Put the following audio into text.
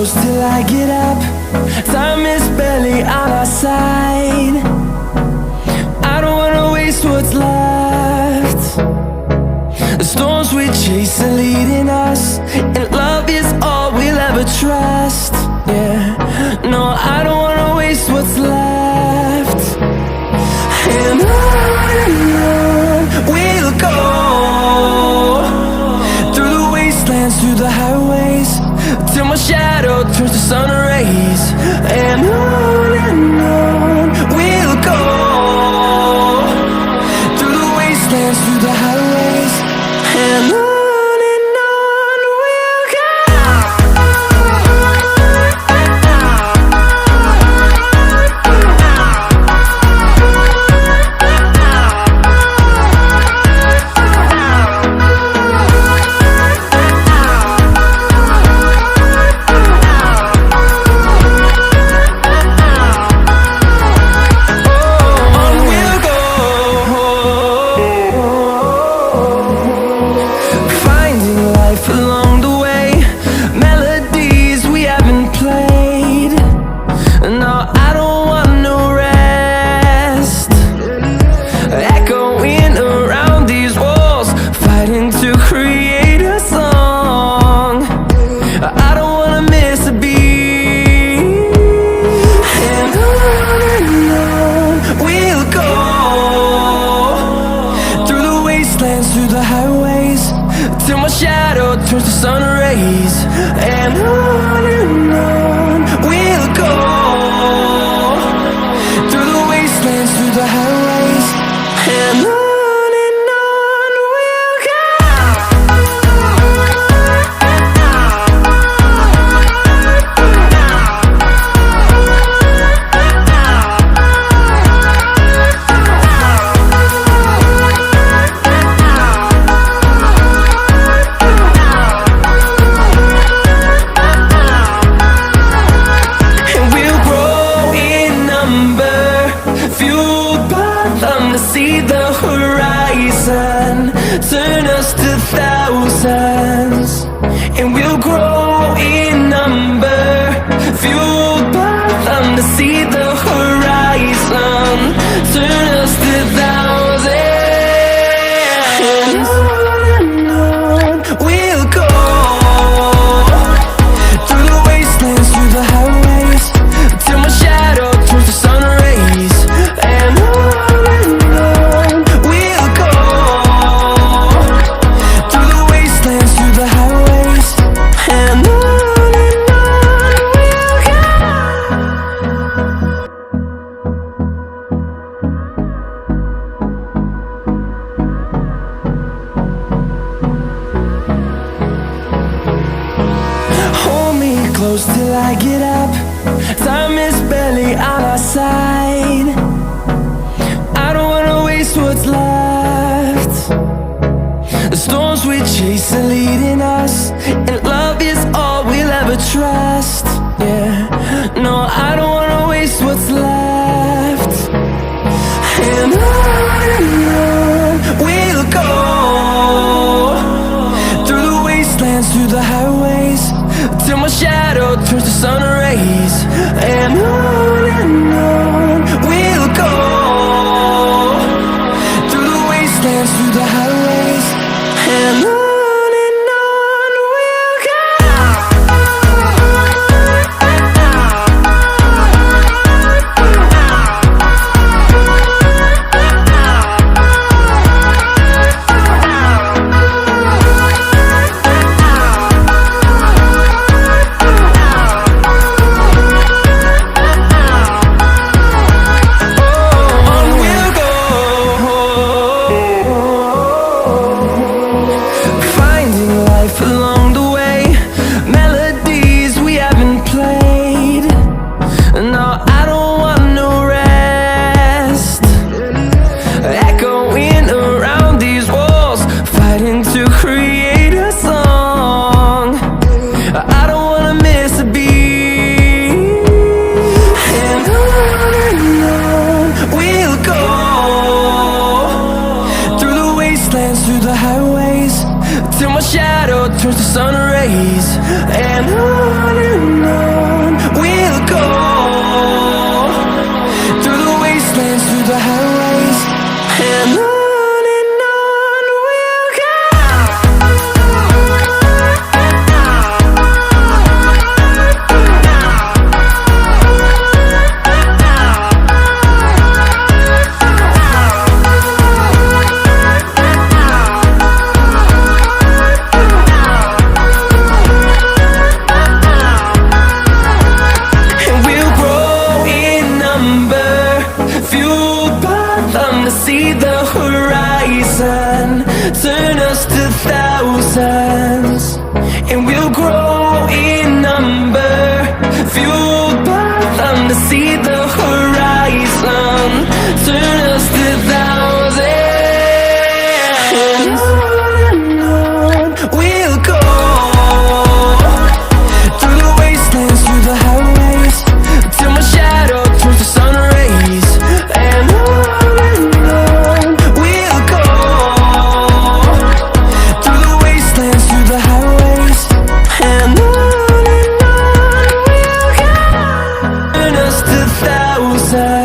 close till I get up. Time is barely on our side. I don't wanna waste what's left. The storms we chase are leading us, and love is all we'll ever trust. Yeah, no, I don't wanna waste what's left. And on we'll go, through the wastelands, through the highways, till my shadow turns to sun rays. And on we'll go, through the wastelands, through the highways, and on we'll go. Through the highways, till my shadow turns to sun rays. And on we'll go, through the wastelands, through the highways, and on we'll go. See the horizon turn us to thousands, and we'll grow in number, fueled by them. To see the horizon turn us to thousands, and on we'll go, through the wastelands, through the highways, till my shadow turns to sun rays. And outside.